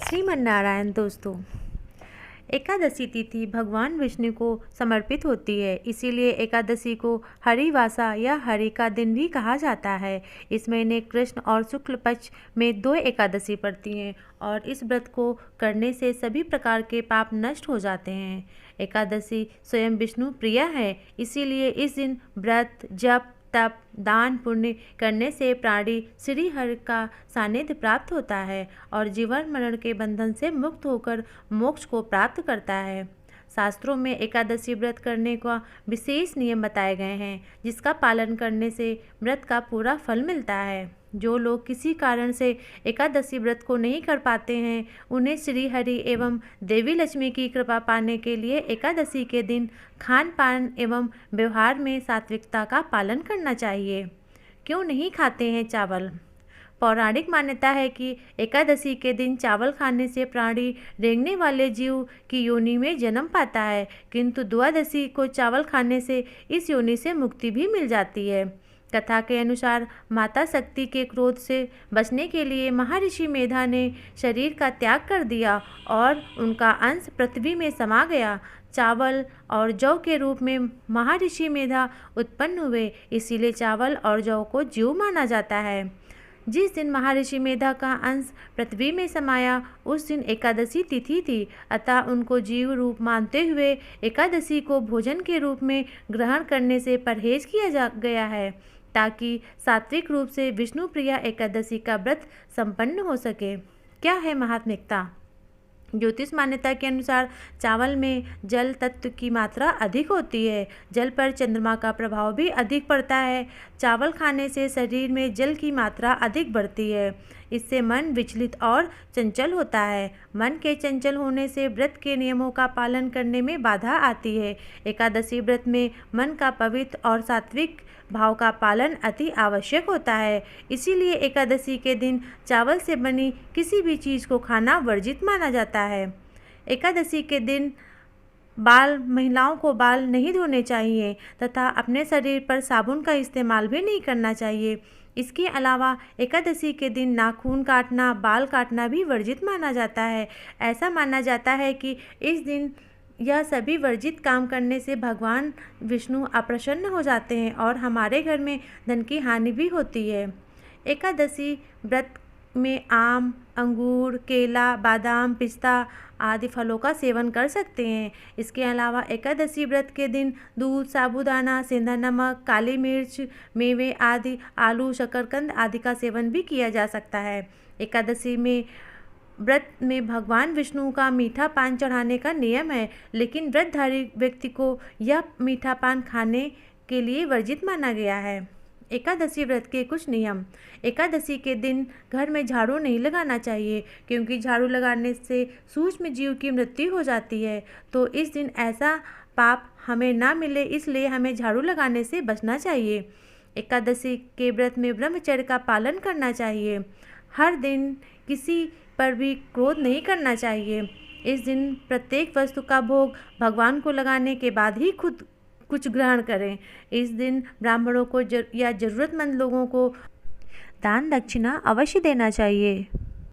श्रीमन्नारायण दोस्तों, एकादशी तिथि भगवान विष्णु को समर्पित होती है, इसीलिए एकादशी को हरिवासा या हरि का दिन भी कहा जाता है। इस महीने कृष्ण और शुक्ल पक्ष में 2 एकादशी पड़ती हैं और इस व्रत को करने से सभी प्रकार के पाप नष्ट हो जाते हैं। एकादशी स्वयं विष्णु प्रिय है, इसीलिए इस दिन व्रत, जप, तप, दान, पुण्य करने से प्राणी श्री हरि का सानिध्य प्राप्त होता है और जीवन मरण के बंधन से मुक्त होकर मोक्ष को प्राप्त करता है। शास्त्रों में एकादशी व्रत करने का विशेष नियम बताए गए हैं, जिसका पालन करने से व्रत का पूरा फल मिलता है। जो लोग किसी कारण से एकादशी व्रत को नहीं कर पाते हैं, उन्हें श्री हरि एवं देवी लक्ष्मी की कृपा पाने के लिए एकादशी के दिन खान पान एवं व्यवहार में सात्विकता का पालन करना चाहिए। क्यों नहीं खाते हैं चावल? पौराणिक मान्यता है कि एकादशी के दिन चावल खाने से प्राणी रेंगने वाले जीव की योनि में जन्म पाता है, किंतु द्वादशी को चावल खाने से इस योनि से मुक्ति भी मिल जाती है। कथा के अनुसार माता शक्ति के क्रोध से बचने के लिए महर्षि मेधा ने शरीर का त्याग कर दिया और उनका अंश पृथ्वी में समा गया। चावल और जौ के रूप में महर्षि मेधा उत्पन्न हुए, इसीलिए चावल और जौ को जीव माना जाता है। जिस दिन महर्षि मेधा का अंश पृथ्वी में समाया, उस दिन एकादशी तिथि थी, अतः उनको जीव रूप मानते हुए एकादशी को भोजन के रूप में ग्रहण करने से परहेज किया गया है, ताकि सात्विक रूप से विष्णु प्रिया एकादशी का व्रत संपन्न हो सके। क्या है महात्मिकता? ज्योतिष मान्यता के अनुसार चावल में जल तत्व की मात्रा अधिक होती है। जल पर चंद्रमा का प्रभाव भी अधिक पड़ता है। चावल खाने से शरीर में जल की मात्रा अधिक बढ़ती है। इससे मन विचलित और चंचल होता है। मन के चंचल होने से व्रत के नियमों का पालन करने में बाधा आती है। एकादशी व्रत में मन का पवित्र और सात्विक भाव का पालन अति आवश्यक होता है। इसीलिए एकादशी के दिन चावल से बनी किसी भी चीज़ को खाना वर्जित माना जाता है। एकादशी के दिन महिलाओं को बाल नहीं धोने चाहिए तथा अपने शरीर पर साबुन का इस्तेमाल भी नहीं करना चाहिए। इसके अलावा एकादशी के दिन नाखून काटना, बाल काटना भी वर्जित माना जाता है। ऐसा माना जाता है कि इस दिन यह सभी वर्जित काम करने से भगवान विष्णु अप्रसन्न हो जाते हैं और हमारे घर में धन की हानि भी होती है। एकादशी व्रत में आम, अंगूर, केला, बादाम, पिस्ता आदि फलों का सेवन कर सकते हैं। इसके अलावा एकादशी व्रत के दिन दूध, साबूदाना, सेंधा नमक, काली मिर्च, मेवे आदि, आलू, शकरकंद आदि का सेवन भी किया जा सकता है। एकादशी में व्रत में भगवान विष्णु का मीठा पान चढ़ाने का नियम है, लेकिन व्रतधारी व्यक्ति को यह मीठा पान खाने के लिए वर्जित माना गया है। एकादशी व्रत के कुछ नियम। एकादशी के दिन घर में झाड़ू नहीं लगाना चाहिए, क्योंकि झाड़ू लगाने से सूक्ष्म जीव की मृत्यु हो जाती है। तो इस दिन ऐसा पाप हमें ना मिले, इसलिए हमें झाड़ू लगाने से बचना चाहिए। एकादशी के व्रत में ब्रह्मचर्य का पालन करना चाहिए। हर दिन किसी पर भी क्रोध नहीं करना चाहिए। इस दिन प्रत्येक वस्तु का भोग भगवान को लगाने के बाद ही खुद कुछ ग्रहण करें। इस दिन ब्राह्मणों को या जरूरतमंद लोगों को दान दक्षिणा अवश्य देना चाहिए।